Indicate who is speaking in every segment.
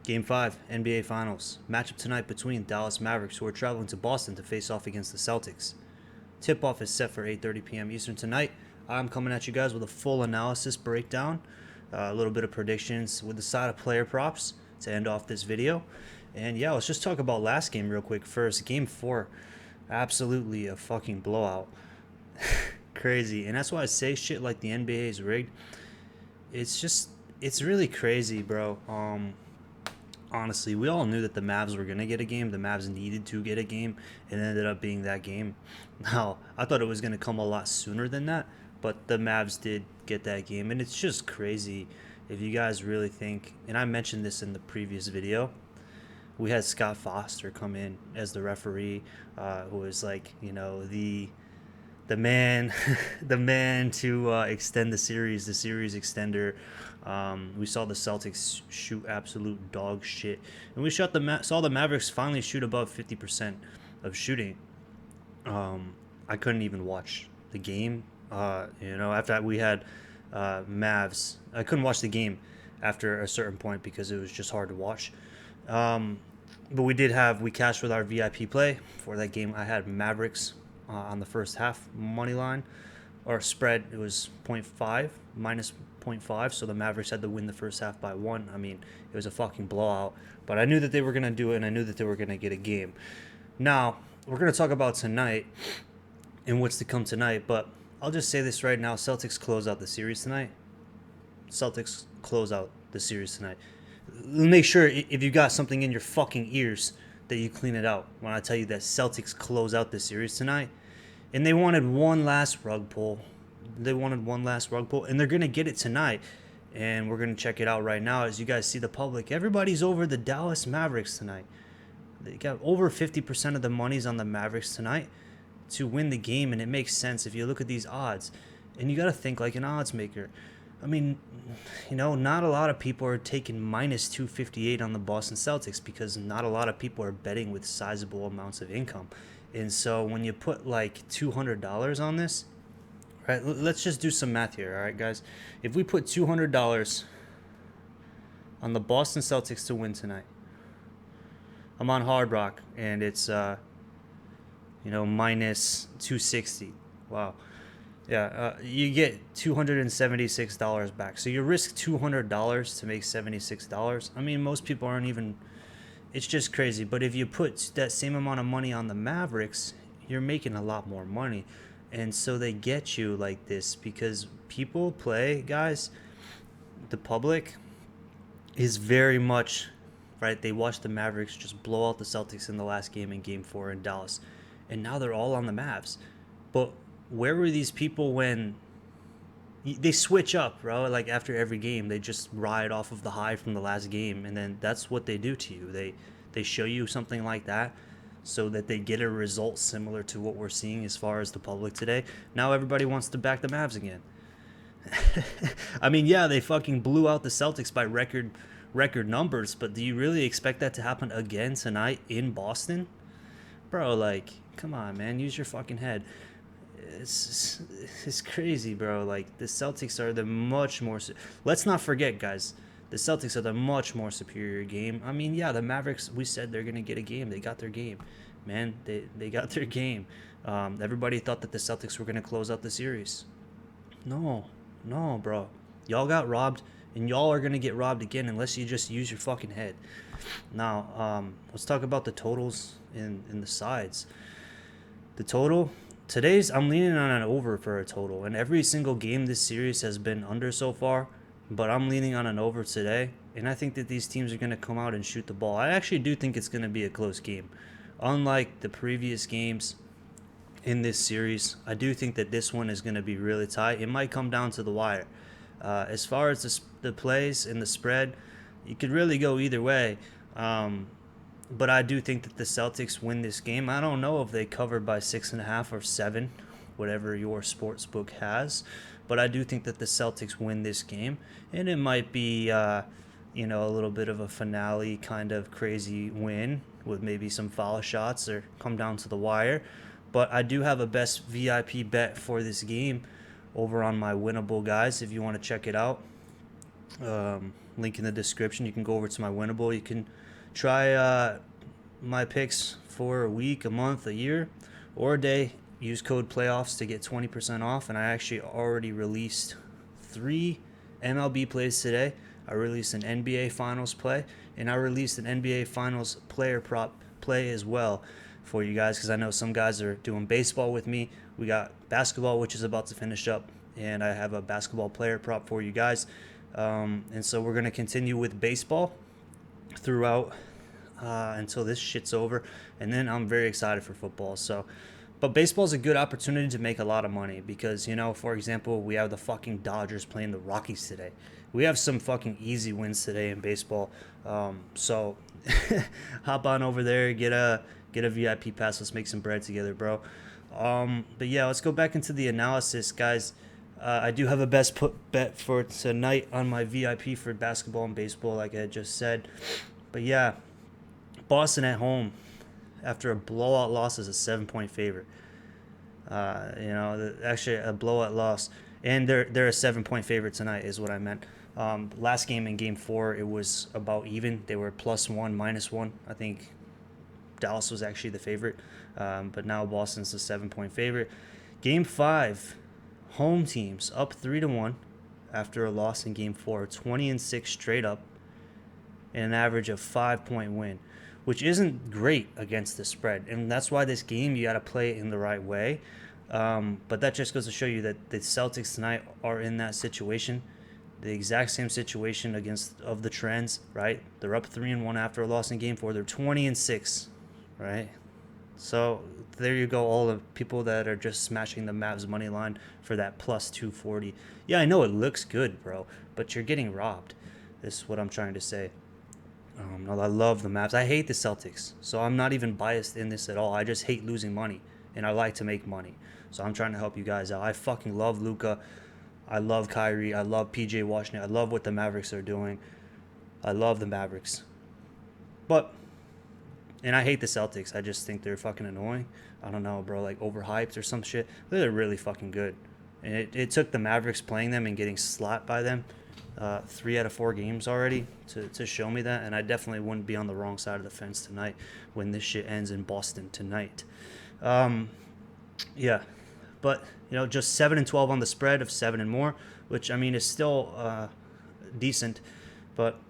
Speaker 1: Game 5, NBA Finals. Matchup tonight between Dallas Mavericks, who are traveling to Boston to face off against the Celtics. Tip-off is set for 8:30 p.m. Eastern tonight. I'm coming at you guys with a full analysis breakdown, a little bit of predictions with the side of player props to end off this video. And yeah, let's just talk about last game real quick first. Game 4, absolutely a fucking blowout. Crazy. And that's why I say shit like the NBA is rigged. It's really crazy, bro. Honestly, we all knew that the Mavs were going to get a game. The Mavs needed to get a game. It ended up being that game. Now, I thought it was going to come a lot sooner than that, but the Mavs did get that game. And it's just crazy if you guys really think, and I mentioned this in the previous video, we had Scott Foster come in as the referee, who was like, you know, the man the man to extend the series extender. We saw the Celtics shoot absolute dog shit, and we saw the Mavericks finally shoot above 50% of shooting. I couldn't even watch the game, after we had Mavs. I couldn't watch the game after a certain point because it was just hard to watch. But we cashed with our VIP play for that game. I had Mavericks on the first half money line, or spread. It was 0.5 minus 0.5, so the Mavericks had to win the first half by 1. I mean, it was a fucking blowout, but I knew that they were going to do it, and I knew that they were going to get a game. Now, we're going to talk about tonight and what's to come tonight, but I'll just say this right now. Celtics close out the series tonight. Make sure if you got something in your fucking ears that you clean it out when I tell you that Celtics close out the series tonight. And they wanted one last rug pull. And they're going to get it tonight. And we're going to check it out right now. As you guys see the public, everybody's over the Dallas Mavericks tonight. They got over 50% of the money's on the Mavericks tonight to win the game, and it makes sense if you look at these odds. And you got to think like an odds maker. I mean, not a lot of people are taking minus 258 on the Boston Celtics because not a lot of people are betting with sizable amounts of income. And so when you put like $200 on this, right, let's just do some math here, all right, guys? If we put $200 on the Boston Celtics to win tonight, I'm on Hard Rock, and it's, minus 260. Wow. Yeah, you get $276 back. So you risk $200 to make $76. I mean, most people aren't even... It's just crazy. But if you put that same amount of money on the Mavericks, you're making a lot more money. And so they get you like this because people play, guys, the public is very much, right? They watched the Mavericks just blow out the Celtics in the last game in Game 4 in Dallas. And now they're all on the Mavs. But where were these people when they switch up, bro? Like after every game, they just ride off of the high from the last game, and then that's what they do to you. They show you something like that so that they get a result similar to what we're seeing as far as the public today. Now everybody wants to back the Mavs again. I mean, yeah, they fucking blew out the Celtics by record numbers, but do you really expect that to happen again tonight in Boston? Bro, like, come on, man, use your fucking head. It's crazy, bro. Like, the Celtics are the much more... Let's not forget, guys, the Celtics are the much more superior game. I mean, yeah, the Mavericks, we said they're going to get a game. They got their game, man. They got their game. Everybody thought that the Celtics were going to close out the series. No, bro. Y'all got robbed, and y'all are going to get robbed again unless you just use your fucking head. Now, let's talk about the totals in the sides. The total... I'm leaning on an over for a total, and every single game this series has been under so far, but I'm leaning on an over today, and I think that these teams are going to come out and shoot the ball. I actually do think it's going to be a close game. Unlike the previous games in this series, I do think that this one is going to be really tight. It might come down to the wire. As far as the plays and the spread, you could really go either way. But I do think that the Celtics win this game. I don't know if they cover by 6.5 or 7, whatever your sports book has. But I do think that the Celtics win this game. And it might be, a little bit of a finale kind of crazy win with maybe some foul shots or come down to the wire. But I do have a best VIP bet for this game over on my Winnable, guys, if you want to check it out. link in the description. You can go over to my Winnable. You can try my picks for a week, a month, a year, or a day. Use code playoffs to get 20% off. And I actually already released 3 MLB plays today. I released an NBA Finals play, and I released an NBA Finals player prop play as well for you guys, because I know some guys are doing baseball with me. We got basketball, which is about to finish up, and I have a basketball player prop for you guys. And so we're going to continue with baseball throughout until this shit's over, and then I'm very excited for football. But baseball is a good opportunity to make a lot of money because, for example, we have the fucking Dodgers playing the Rockies today. We have some fucking easy wins today in baseball. So hop on over there, get a VIP pass. Let's make some bread together, bro. But yeah, let's go back into the analysis, guys. I do have a best bet for tonight on my VIP for basketball and baseball, like I just said. But yeah, Boston at home after a blowout loss is a 7-point favorite. Actually a blowout loss, and they're a 7-point favorite tonight is what I meant. Last game in Game 4, it was about even. They were +1, -1. I think Dallas was actually the favorite, but now Boston's the 7-point favorite. Game 5, home teams up 3-1 after a loss in Game 4, 20-6 straight up, and an average of 5-point win, which isn't great against the spread. And that's why this game, you got to play it in the right way. But that just goes to show you that the Celtics tonight are in that situation, the exact same situation of the Trends, right? They're up 3-1 after a loss in Game 4. They're 20-6, right? So there you go, all the people that are just smashing the Mavs money line for that +240. Yeah, I know it looks good, bro, but you're getting robbed. This is what I'm trying to say. I love the Mavs. I hate the Celtics, so I'm not even biased in this at all. I just hate losing money, and I like to make money. So I'm trying to help you guys out. I fucking love Luka. I love Kyrie. I love PJ Washington. I love what the Mavericks are doing. I love the Mavericks. And I hate the Celtics. I just think they're fucking annoying. I don't know, bro, like overhyped or some shit. They're really fucking good. And it took the Mavericks playing them and getting slapped by them 3 out of 4 games already to show me that. And I definitely wouldn't be on the wrong side of the fence tonight when this shit ends in Boston tonight. Yeah. But, just 7-12 on the spread of 7 and more, which, I mean, is still decent. But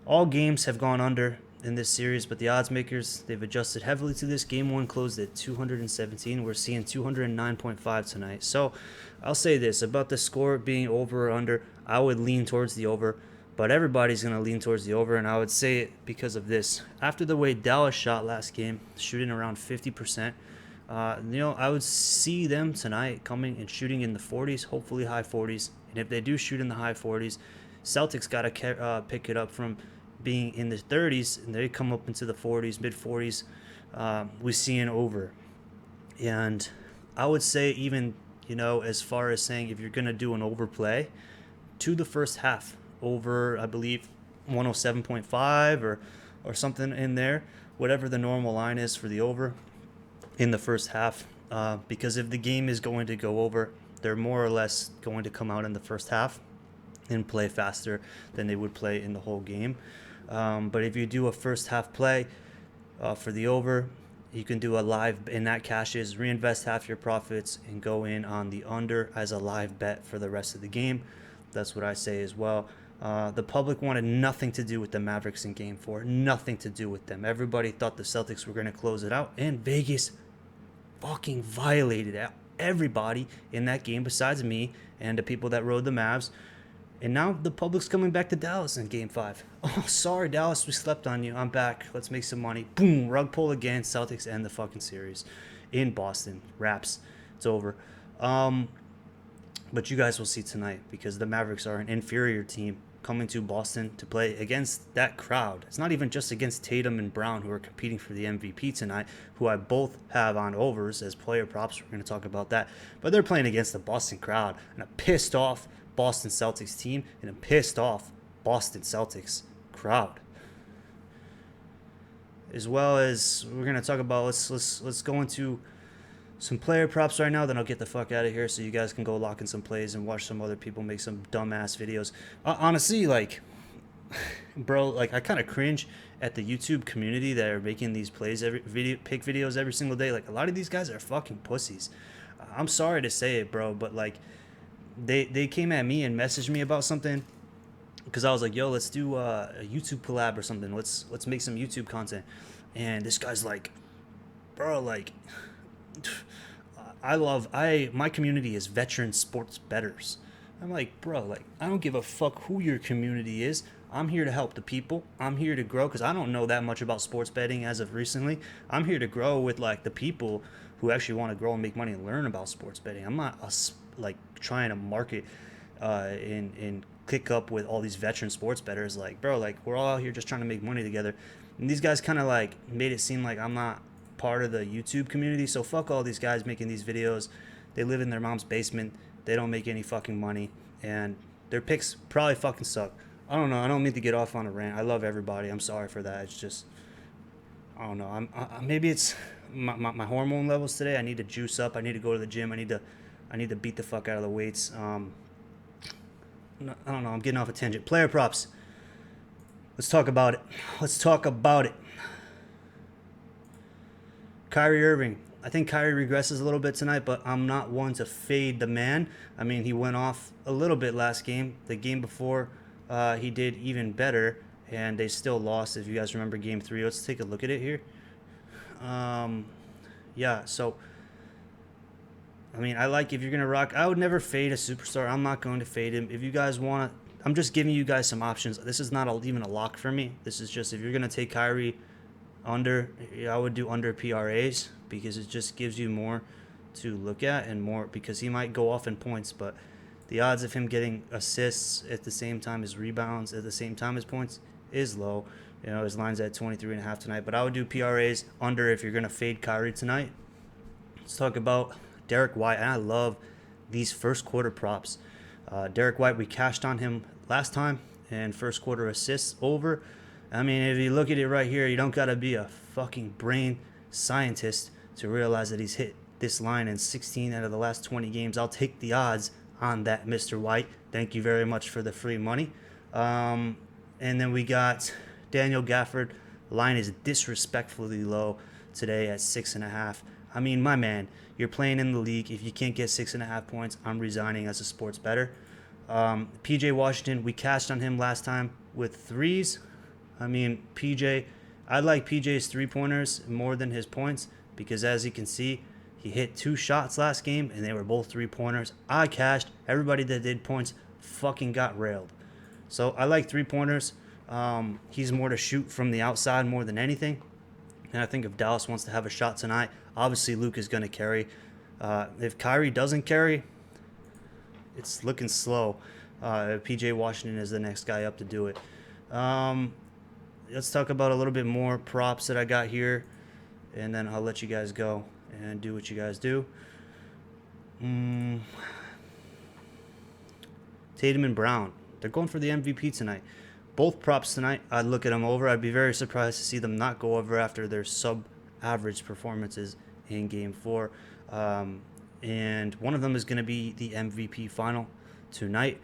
Speaker 1: all games have gone under in this series, but the odds makers, they've adjusted heavily to this. Game 1 closed at 217. We're seeing 209.5 tonight. So I'll say this about the score being over or under. I would lean towards the over, but everybody's going to lean towards the over, and I would say it because of this. After the way Dallas shot last game, shooting around 50%, I would see them tonight coming and shooting in the 40s, hopefully high 40s. And if they do shoot in the high 40s, Celtics got to pick it up from being in the 30s, and they come up into the 40s, mid 40s. We see an over. And I would say even, as far as saying if you're going to do an overplay to the first half, over, I believe, 107.5 or something in there, whatever the normal line is for the over in the first half. Because if the game is going to go over, they're more or less going to come out in the first half and play faster than they would play in the whole game. But if you do a first half play for the over, you can do a live, and that cashes, reinvest half your profits and go in on the under as a live bet for the rest of the game. That's what I say as well. The public wanted nothing to do with the Mavericks in Game 4. Nothing to do with them. Everybody thought the Celtics were going to close it out, and Vegas fucking violated everybody in that game besides me and the people that rode the Mavs. And now the public's coming back to Dallas in Game 5. Oh, sorry, Dallas, we slept on you. I'm back. Let's make some money. Boom, rug pull again. Celtics end the fucking series in Boston. Wraps. It's over. But you guys will see tonight, because the Mavericks are an inferior team coming to Boston to play against that crowd. It's not even just against Tatum and Brown, who are competing for the MVP tonight, who I both have on overs as player props. We're going to talk about that. But they're playing against the Boston crowd and a pissed off Boston Celtics team and a pissed off Boston Celtics crowd. As well as we're going to talk about, let's go into some player props right now, then I'll get the fuck out of here so you guys can go lock in some plays and watch some other people make some dumbass videos. Honestly, like, bro, like I kind of cringe at the YouTube community that are making these plays every pick videos every single day. Like a lot of these guys are fucking pussies. I'm sorry to say it, bro, but like they came at me and messaged me about something because I was like, yo, let's do a YouTube collab or something. Let's make some YouTube content. And this guy's like, bro, like my community is veteran sports bettors. I'm like, bro, like I don't give a fuck who your community is. I'm here to help the people. I'm here to grow because I don't know that much about sports betting as of recently. I'm here to grow with like the people who actually want to grow and make money and learn about sports betting. I'm not like trying to market and click up with all these veteran sports bettors. Like, bro, like we're all out here just trying to make money together. And these guys kind of like made it seem like I'm not part of the YouTube community. So fuck all these guys making these videos. They live in their mom's basement. They don't make any fucking money, and their picks probably fucking suck. I don't know. I don't mean to get off on a rant. I love everybody. I'm sorry for that. It's just, I don't know. Maybe it's my hormone levels today. I need to juice up. I need to go to the gym. I need to beat the fuck out of the weights. I don't know. I'm getting off a tangent. Player props. Let's talk about it. Let's talk about it. Kyrie Irving. I think Kyrie regresses a little bit tonight, but I'm not one to fade the man. I mean, he went off a little bit last game. The game before, he did even better, and they still lost. If you guys remember Game 3, let's take a look at it here. Yeah, so, I mean, I like if you're going to rock. I would never fade a superstar. I'm not going to fade him. If you guys want to, I'm just giving you guys some options. This is not even a lock for me. This is just if you're going to take Kyrie under, I would do under PRAs because it just gives you more to look at and more because he might go off in points, but the odds of him getting assists at the same time as rebounds at the same time as points is low. You know, his line's at 23.5 tonight, but I would do PRAs under if you're going to fade Kyrie tonight. Let's talk about Derek White. And I love these first quarter props. Derek White, we cashed on him last time, and first quarter assists over. I mean, if you look at it right here, you don't got to be a fucking brain scientist to realize that he's hit this line in 16 out of the last 20 games. I'll take the odds on that, Mr. White. Thank you very much for the free money. And then we got Daniel Gafford. Line is disrespectfully low today at 6.5. I mean, my man, you're playing in the league. If you can't get 6.5 points, I'm resigning as a sports bettor. PJ Washington, we cashed on him last time with threes. I mean, I like PJ's three-pointers more than his points because, as you can see, he hit 2 shots last game, and they were both three-pointers. I cashed. Everybody that did points fucking got railed. So I like three-pointers. He's more to shoot from the outside more than anything. And I think if Dallas wants to have a shot tonight, obviously Luke is going to carry. If Kyrie doesn't carry, it's looking slow. PJ Washington is the next guy up to do it. Let's talk about a little bit more props that I got here, and then I'll let you guys go and do what you guys do. Tatum and Brown. They're going for the MVP tonight. Both props tonight, I'd look at them over. I'd be very surprised to see them not go over after their sub-average performances in Game 4. And one of them is going to be the MVP final tonight.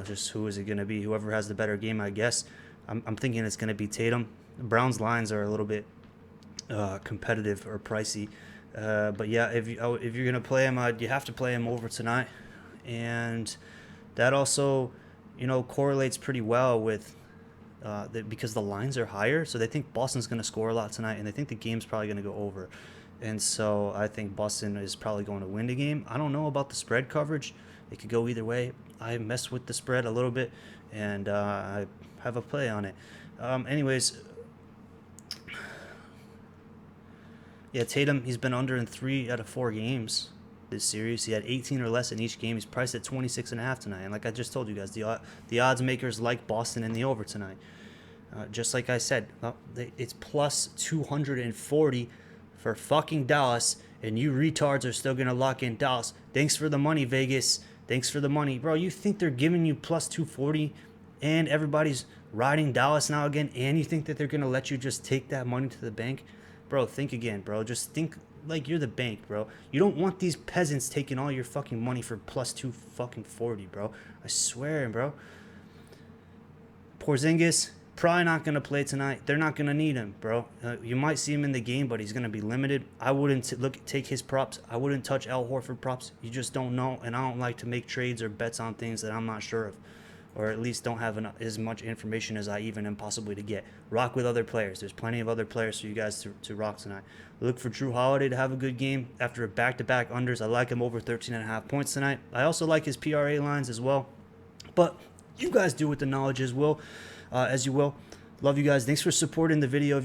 Speaker 1: Just who is it going to be? Whoever has the better game, I guess. I'm thinking it's going to be Tatum. Brown's lines are a little bit competitive or pricey. But yeah, if you're going to play him, you have to play him over tonight. And that also, correlates pretty well with because the lines are higher. So they think Boston's going to score a lot tonight, and they think the game's probably going to go over. And so I think Boston is probably going to win the game. I don't know about the spread coverage. It could go either way. I mess with the spread a little bit, and I have a play on it. Anyways, yeah, Tatum, he's been under in 3 out of 4 games this series. He had 18 or less in each game. He's priced at 26.5 tonight. And like I just told you guys, the odds makers like Boston in the over tonight. Just like I said, it's plus 240 for fucking Dallas, and you retards are still going to lock in Dallas. Thanks for the money, Vegas. Thanks for the money. Bro, you think they're giving you plus 240 and everybody's riding Dallas now again, and you think that they're going to let you just take that money to the bank? Bro, think again, bro. Just think like you're the bank, bro. You don't want these peasants taking all your fucking money for plus 240, bro. I swear, bro. Porzingis, Probably not going to play tonight. They're not going to need him, bro. You might see him in the game, but he's going to be limited. I wouldn't take his props. I wouldn't touch Al Horford props. You just don't know, and I don't like to make trades or bets on things that I'm not sure of, or at least don't have as much information as I even am possibly to get. Rock with other players. There's plenty of other players for you guys to rock tonight. Look for Drew Holiday to have a good game after a back-to-back unders. I like him over 13.5 points tonight. I also like his PRA lines as well, but you guys do with the knowledge as well. As you will. Love you guys. Thanks for supporting the video. I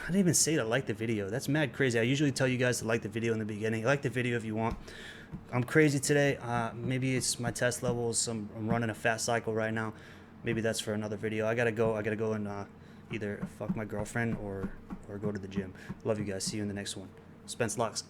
Speaker 1: didn't even say to like the video. That's mad crazy. I usually tell you guys to like the video in the beginning. Like the video if you want. I'm crazy today. Maybe it's my test levels. I'm running a fast cycle right now. Maybe that's for another video. I gotta go and either fuck my girlfriend or go to the gym. Love you guys. See you in the next one. Spence Locks.